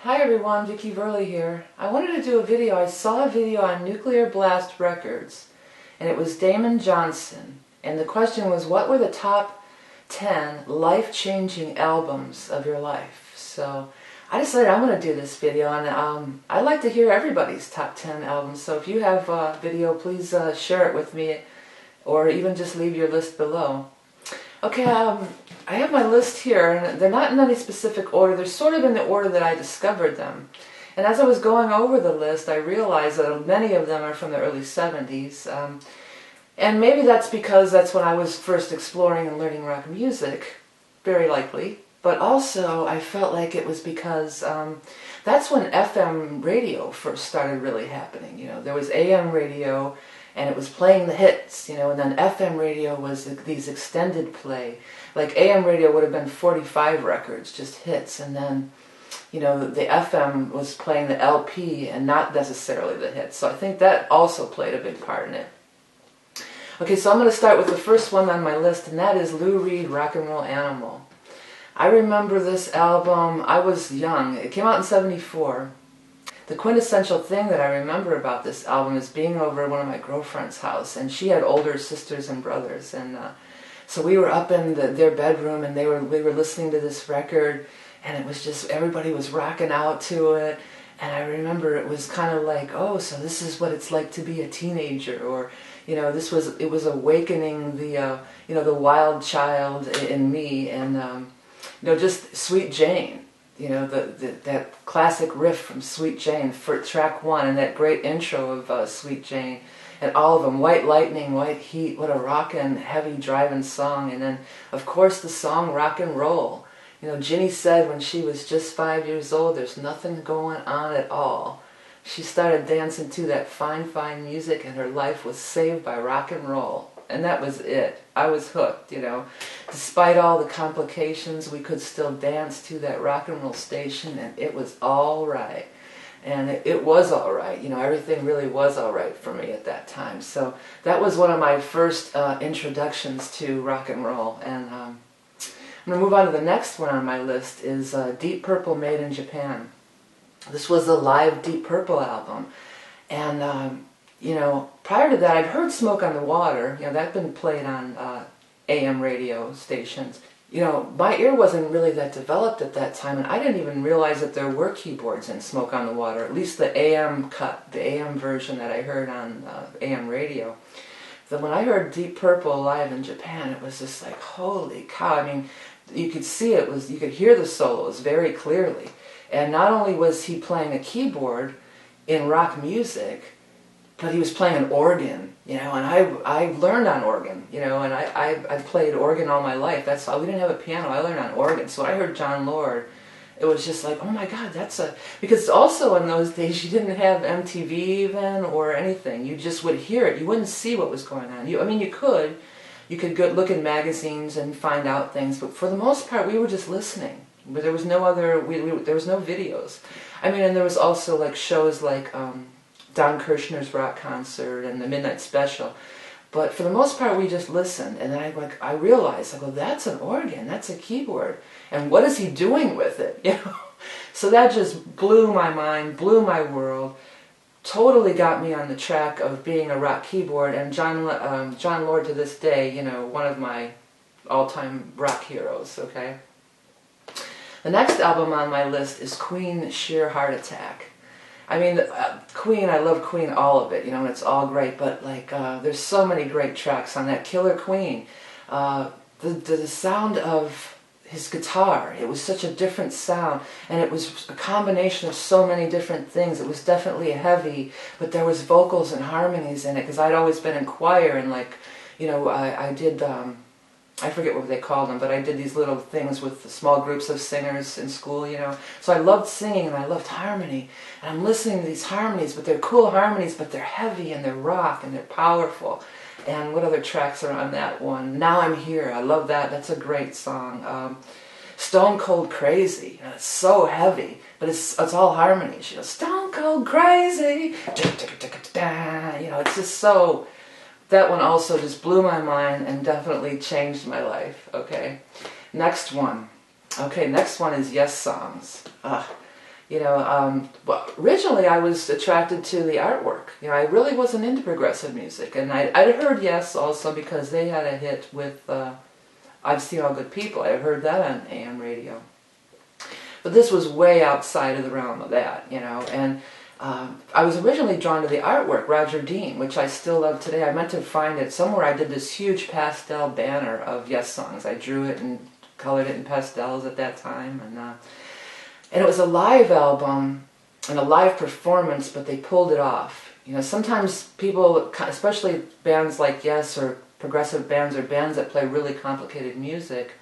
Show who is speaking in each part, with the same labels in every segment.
Speaker 1: Hi everyone, Vicki Verley here. I wanted to do a video. I saw a video on Nuclear Blast Records, and it was Damon Johnson. And the question was, what were the top 10 life-changing albums of your life? So I decided I'm going to do this video, and I'd like to hear everybody's top 10 albums. So if you have a video, please share it with me, or even just leave your list below. Okay, I have my list here, and they're not in any specific order. They're sort of in the order that I discovered them. And as I was going over the list, I realized that many of them are from the early 70s. And maybe that's because that's when I was first exploring and learning rock music, very likely. But also, I felt like it was because that's when FM radio first started really happening. You know, there was AM radio, and it was playing the hits, you know, and then FM radio was these extended play. Like AM radio would have been 45 records, just hits, and then, you know, the FM was playing the LP and not necessarily the hits. So I think that also played a big part in it. Okay, so I'm going to start with the first one on my list, and that is Lou Reed, Rock and Roll Animal. I remember this album. I was young. It came out in '74. The quintessential thing that I remember about this album is being over at one of my girlfriend's house, and she had older sisters and brothers, and so we were up in their bedroom, and we were listening to this record, and it was just, everybody was rocking out to it, and I remember it was kind of like, oh, so this is what it's like to be a teenager, or, you know, it was awakening the, you know, the wild child in me, and, you know, just Sweet Jane. You know, that classic riff from Sweet Jane for track 1, and that great intro of Sweet Jane, and all of them, White Lightning, White Heat, what a rockin', heavy driving song, and then, of course, the song Rock and Roll. You know, Ginny said when she was just 5 years old, there's nothing going on at all. She started dancing to that fine, fine music, and her life was saved by rock and roll. And that was it. I was hooked, you know. Despite all the complications, we could still dance to that rock and roll station, and it was all right. And it was all right. You know, everything really was all right for me at that time. So that was one of my first introductions to rock and roll. And I'm going to move on to the next one on my list is Deep Purple, Made in Japan. This was a live Deep Purple album. And you know, prior to that, I'd heard Smoke on the Water. You know, that'd been played on AM radio stations. You know, my ear wasn't really that developed at that time, and I didn't even realize that there were keyboards in Smoke on the Water, at least the AM cut, the AM version that I heard on AM radio. Then when I heard Deep Purple live in Japan, it was just like, holy cow. I mean, you could see it was, you could hear the solos very clearly. And not only was he playing a keyboard in rock music, but he was playing an organ, you know, and I learned on organ, you know, and I played organ all my life. That's all. We didn't have a piano. I learned on organ. So I heard John Lord. It was just like, oh my God, because also in those days you didn't have MTV even or anything. You just would hear it. You wouldn't see what was going on. I mean, you could go look in magazines and find out things, but for the most part we were just listening. But there was no other, there was no videos. I mean, and there was also like shows like, Don Kirshner's rock concert and the Midnight Special, but for the most part we just listened. And then I realized, I go, that's an organ, that's a keyboard, and what is he doing with it? You know, so that just blew my mind, blew my world, totally got me on the track of being a rock keyboard. And John Lord to this day, you know, one of my all-time rock heroes. Okay, the next album on my list is Queen, Sheer Heart Attack. I mean, Queen, I love Queen, all of it, you know, and it's all great, but like, there's so many great tracks on that. Killer Queen, the sound of his guitar, it was such a different sound, and it was a combination of so many different things. It was definitely heavy, but there was vocals and harmonies in it, because I'd always been in choir, and like, you know, I did, I forget what they called them, but I did these little things with the small groups of singers in school, you know. So I loved singing and I loved harmony. And I'm listening to these harmonies, but they're cool harmonies, but they're heavy and they're rock and they're powerful. And what other tracks are on that one? Now I'm Here. I love that. That's a great song. Stone Cold Crazy. You know, it's so heavy, but it's all harmonies. You know, Stone Cold Crazy. You know, it's just so... That one also just blew my mind and definitely changed my life. Okay, next one. Okay, next one is Yes Songs. Well, originally I was attracted to the artwork. I really wasn't into progressive music, and I'd heard Yes also because they had a hit with I've Seen All Good People. I heard that on AM radio. But this was way outside of the realm of that, and I was originally drawn to the artwork, Roger Dean, which I still love today. I meant to find it somewhere. I did this huge pastel banner of Yes songs. I drew it and colored it in pastels at that time, and it was a live album and a live performance, but they pulled it off. Sometimes people, especially bands like Yes or progressive bands or bands that play really complicated music,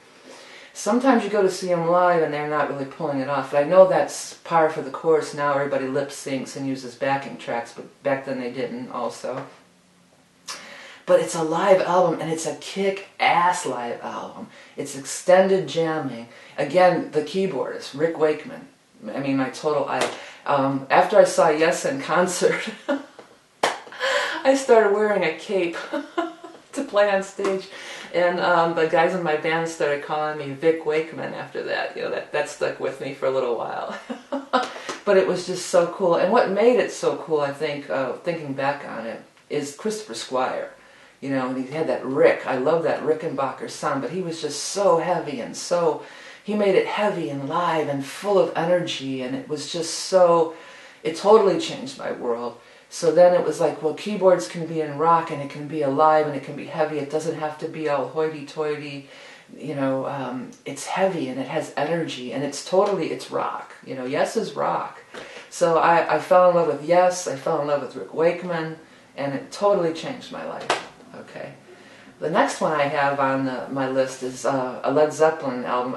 Speaker 1: sometimes you go to see them live and they're not really pulling it off. But I know that's par for the course now. Everybody lip syncs and uses backing tracks, but back then they didn't also. But it's a live album, and it's a kick-ass live album. It's extended jamming. Again, the keyboardist, Rick Wakeman. I mean, my total idol. After I saw Yes in concert, I started wearing a cape to play on stage. And the guys in my band started calling me Vic Wakeman after that. That stuck with me for a little while. But it was just so cool. And what made it so cool, I think, thinking back on it, is Christopher Squire. And he had that Rick. I love that Rickenbacker sound, but he was just so heavy and he made it heavy and live and full of energy, and it was just so, it totally changed my world. So then it was like, well, keyboards can be in rock, and it can be alive, and it can be heavy. It doesn't have to be all hoity-toity, it's heavy, and it has energy, and it's rock. Yes is rock. So I fell in love with Yes, I fell in love with Rick Wakeman, and it totally changed my life. Okay. The next one I have on my list is a Led Zeppelin album.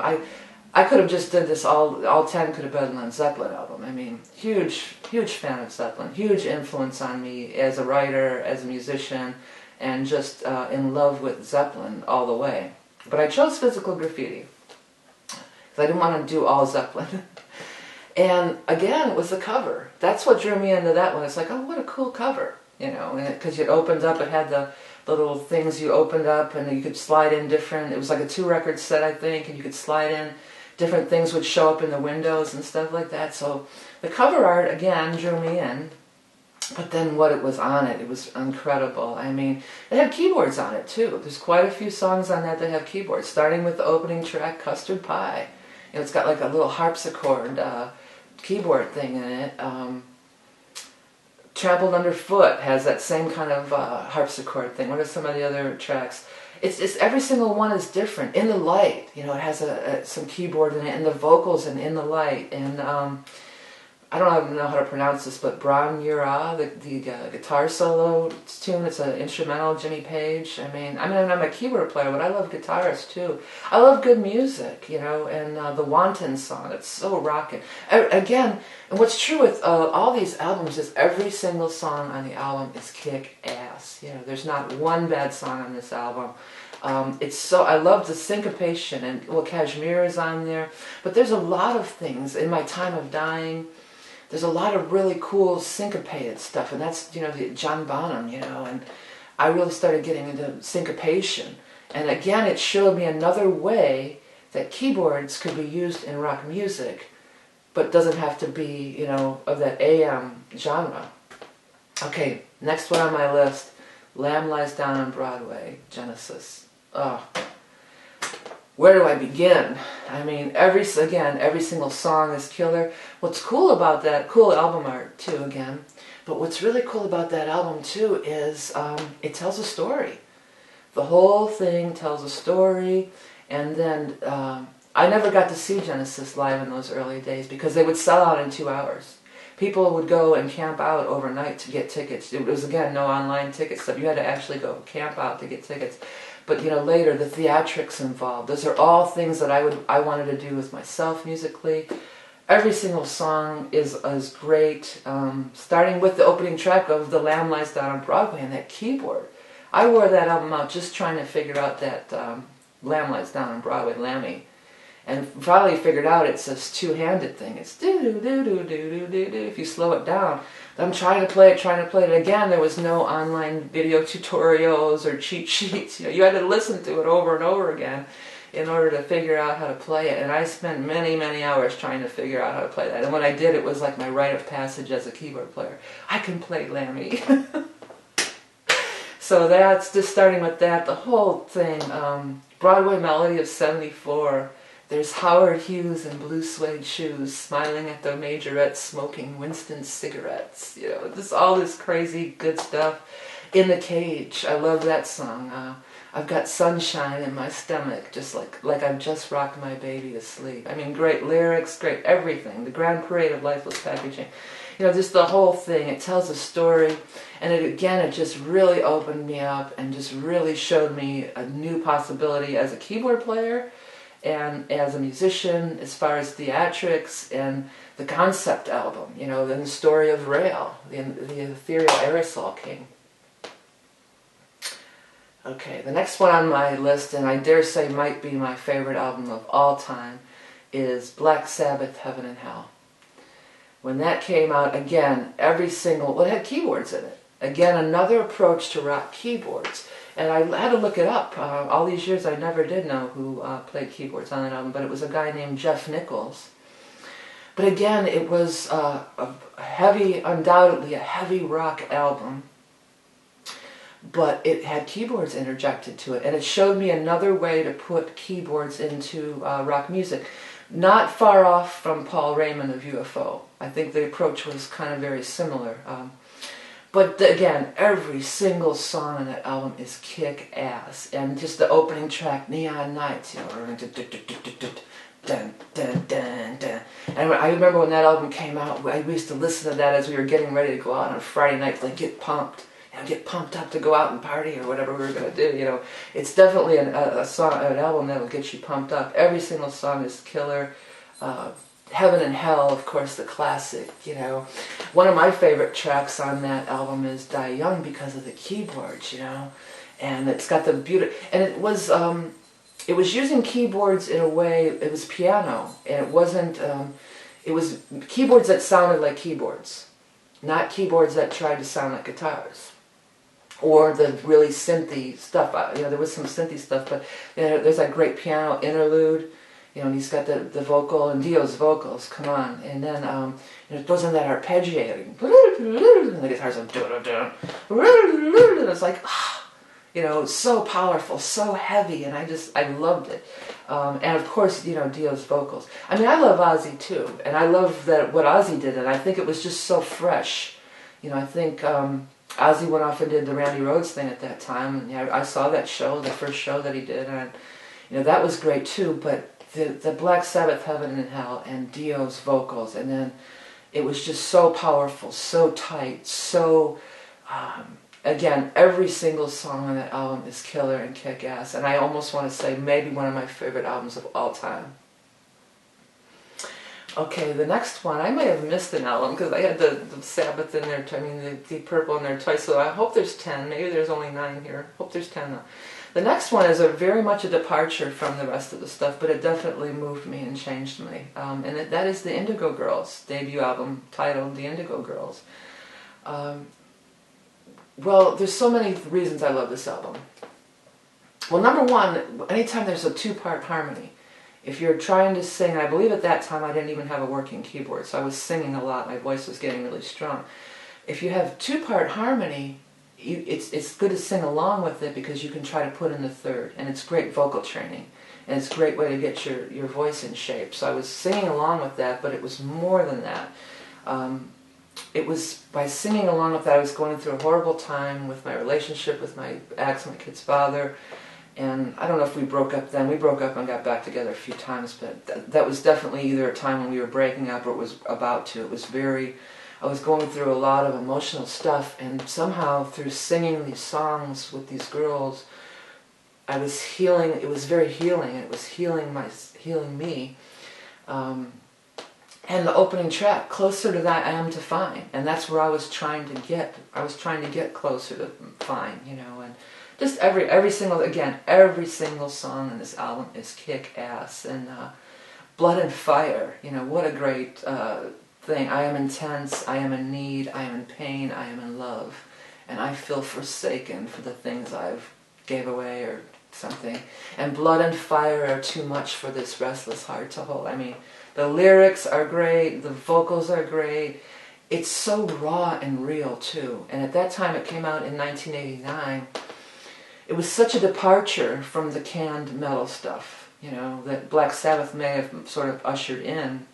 Speaker 1: I could have just did this, all 10 could have been a Led Zeppelin album. I mean, huge fan of Zeppelin, huge influence on me as a writer, as a musician, and just in love with Zeppelin all the way. But I chose Physical Graffiti, because I didn't want to do all Zeppelin. And again, it was the cover. That's what drew me into that one. It's like, oh, what a cool cover, because it opened up, it had the little things you opened up, and you could slide in different, it was like a 2-record set, I think, and you could slide in different things would show up in the windows and stuff like that. So the cover art, again, drew me in, but then what it was on it was incredible. I mean, it had keyboards on it, too. There's quite a few songs on that have keyboards, starting with the opening track, Custard Pie. It's got like a little harpsichord keyboard thing in it. Trampled Underfoot has that same kind of harpsichord thing. What are some of the other tracks? It's every single one is different. In the Light, it has some keyboard in it, and the vocals in the Light, and I don't even know how to pronounce this, but Brown Yura, the guitar solo tune. It's an instrumental, Jimmy Page. I mean, I'm a keyboard player, but I love guitarists too. I love good music, and the Wanton song. It's so rocking. Again, and what's true with all these albums is every single song on the album is kick ass. There's not one bad song on this album. I love the syncopation, and well, Kashmir is on there, but there's a lot of things. In My Time of Dying, there's a lot of really cool syncopated stuff, and that's, John Bonham, and I really started getting into syncopation. And again, it showed me another way that keyboards could be used in rock music, but doesn't have to be, of that AM genre. Okay, next one on my list, Lamb Lies Down on Broadway, Genesis. Oh, where do I begin? I mean, every single song is killer. What's cool about that, cool album art too, again, but what's really cool about that album too is it tells a story. The whole thing tells a story, and then I never got to see Genesis live in those early days because they would sell out in 2 hours. People would go and camp out overnight to get tickets. It was, again, no online ticket stuff. You had to actually go camp out to get tickets. But later, the theatrics involved. Those are all things that I wanted to do with myself musically. Every single song is great, starting with the opening track of The Lamb Lies Down on Broadway and that keyboard. I wore that album out just trying to figure out that Lamb Lies Down on Broadway, Lammy. And finally figured out it's this two-handed thing. It's do-do-do-do-do-do-do-do if you slow it down. I'm trying to play it. Again, there was no online video tutorials or cheat sheets. You had to listen to it over and over again. in order to figure out how to play it. And I spent many, many hours trying to figure out how to play that. And when I did, it was like my rite of passage as a keyboard player. I can play Lammy. So that's just starting with that. The whole thing, Broadway melody of 74. There's Howard Hughes in blue suede shoes, smiling at the majorette, smoking Winston cigarettes. You know, just all this crazy good stuff. In the Cage, I love that song. I've got sunshine in my stomach, just like I've just rocked my baby to sleep. I mean, great lyrics, great everything. The Grand Parade of Lifeless Packaging. You know, just the whole thing. It tells a story, and it just really opened me up and just really showed me a new possibility as a keyboard player and as a musician, as far as theatrics and the concept album, you know, then the story of Rail, the ethereal aerosol king. Okay, the next one on my list, and I dare say might be my favorite album of all time, is Black Sabbath, Heaven and Hell. When that came out, again, it had keyboards in it. Again, another approach to rock keyboards. And I had to look it up. All these years I never did know who played keyboards on that album, but it was a guy named Jeff Nichols. But again, it was undoubtedly a heavy rock album, but it had keyboards interjected to it. And it showed me another way to put keyboards into rock music. Not far off from Paul Raymond of UFO. I think the approach was kind of very similar. But again, every single song on that album is kick-ass. And just the opening track, Neon Nights, you know, dun, dun, dun, dun. And I remember when that album came out, we used to listen to that as we were getting ready to go out on Friday night, like get pumped. You know, get pumped up to go out and party or whatever we were going to do, you know. It's definitely an album that'll get you pumped up. Every single song is killer. Heaven and Hell, of course, the classic, you know. One of my favorite tracks on that album is Die Young because of the keyboards, you know. And it's got the beauty, and it was using keyboards in a way, it was piano, and it wasn't, it was keyboards that sounded like keyboards, not keyboards that tried to sound like guitars. Or the really synthy stuff. You know, there was some synthy stuff, but you know, there's that great piano interlude. You know, and he's got the vocal and Dio's vocals. Come on, and then you know, it goes in that arpeggiating, and the guitars are and it's like, you know, so powerful, so heavy, and I loved it. And of course, you know, Dio's vocals. I mean, I love Ozzy too, and I love what Ozzy did, and I think it was just so fresh. You know, I think Ozzy went off and did the Randy Rhoads thing at that time, and yeah, I saw that show, the first show that he did, and you know, that was great too. But the Black Sabbath, Heaven and Hell, and Dio's vocals, and then it was just so powerful, so tight, so. Again, every single song on that album is killer and kick-ass, and I almost want to say maybe one of my favorite albums of all time. Okay, the next one, I may have missed an album because I had the Sabbath in there, I mean the Deep Purple in there twice, so I hope there's 10, maybe there's only 9 here, hope there's 10 though. The next one is very much a departure from the rest of the stuff, but it definitely moved me and changed me, and that is the Indigo Girls debut album titled The Indigo Girls. Well, there's so many reasons I love this album. Well, number one, anytime there's a two-part harmony, if you're trying to sing, I believe at that time I didn't even have a working keyboard, so I was singing a lot, my voice was getting really strong. If you have two-part harmony, it's good to sing along with it because you can try to put in the third, and it's great vocal training, and it's a great way to get your voice in shape. So I was singing along with that, but it was more than that. It was by singing along with that, I was going through a horrible time with my relationship with my ex, my kid's father, and I don't know if we broke up then. We broke up and got back together a few times, but that was definitely either a time when we were breaking up or it was about to. I was going through a lot of emotional stuff, and somehow through singing these songs with these girls, I was healing. It was very healing, and it was healing me. And the opening track, Closer to That I Am to Find, and that's where I was trying to get. I was trying to get closer to find, you know, and just every single song in this album is kick-ass. And Blood and Fire, you know, what a great thing. I am intense, I am in need, I am in pain, I am in love, and I feel forsaken for the things I've gave away or something. And Blood and Fire are too much for this restless heart to hold. I mean, the lyrics are great, the vocals are great. It's so raw and real too. And at that time, it came out in 1989. It was such a departure from the canned metal stuff, you know, that Black Sabbath may have sort of ushered in.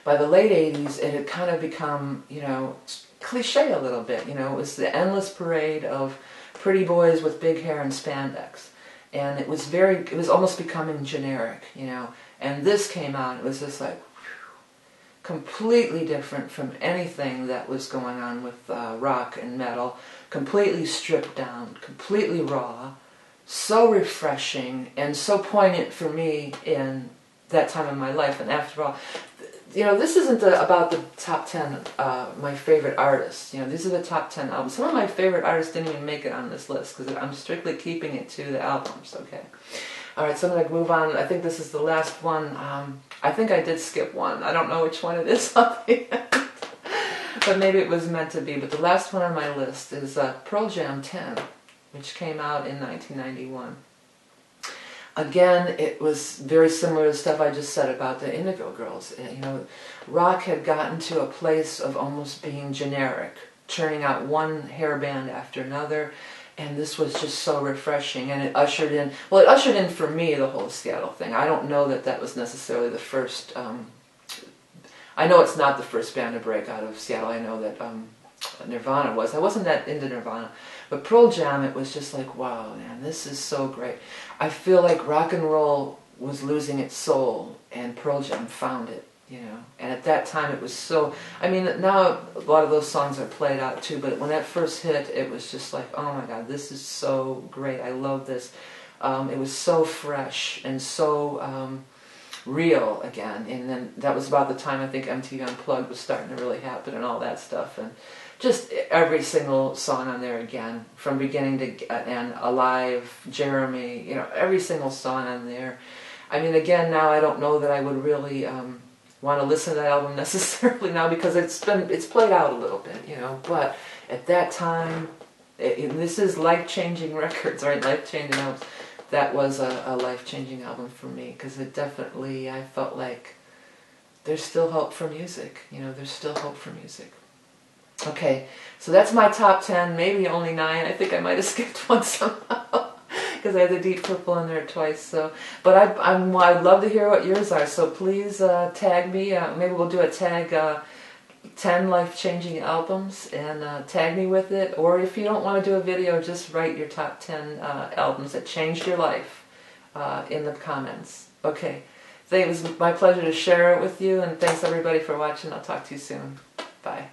Speaker 1: By the late 80s, it had kind of become, you know, cliche a little bit. You know, it was the endless parade of pretty boys with big hair and spandex. And it was almost becoming generic, you know. And this came out, it was just like, completely different from anything that was going on with rock and metal, completely stripped down, completely raw, so refreshing and so poignant for me in that time of my life. And after all, you know, this isn't about the top 10 my favorite artists. You know, these are the top 10 albums. Some of my favorite artists didn't even make it on this list because I'm strictly keeping it to the albums, okay? Alright, so I'm going to move on. I think this is the last one. I think I did skip one. I don't know which one it is at the end. But maybe it was meant to be. But the last one on my list is Pearl Jam 10, which came out in 1991. Again, it was very similar to stuff I just said about the Indigo Girls. You know, rock had gotten to a place of almost being generic, churning out one hair band after another. And this was just so refreshing, and it ushered in, well, it ushered in for me the whole Seattle thing. I don't know that that was necessarily the first, I know it's not the first band to break out of Seattle. I know that Nirvana was. I wasn't that into Nirvana, but Pearl Jam, it was just like, wow, man, this is so great. I feel like rock and roll was losing its soul, and Pearl Jam found it. You know, and at that time it was so, I mean, now a lot of those songs are played out too, but when that first hit, it was just like, oh my God, this is so great, I love this. It was so fresh and so real again, and then that was about the time I think MTV Unplugged was starting to really happen and all that stuff, and just every single song on there again, from beginning to end, Alive, Jeremy, you know, every single song on there. I mean, again, now I don't know that I would really want to listen to that album necessarily now because it's played out a little bit, you know. But at that time, this is life-changing records, right? Life-changing albums. That was a life-changing album for me because it definitely, I felt like there's still hope for music. You know, there's still hope for music. Okay, so that's my top 10, maybe only 9. I think I might have skipped one somehow. Because I had the Deep Purple in there twice. So, but I'd love to hear what yours are. So please tag me. Maybe we'll do a tag 10 life-changing albums and tag me with it. Or if you don't want to do a video, just write your top 10 albums that changed your life in the comments. Okay, it was my pleasure to share it with you. And thanks everybody for watching. I'll talk to you soon. Bye.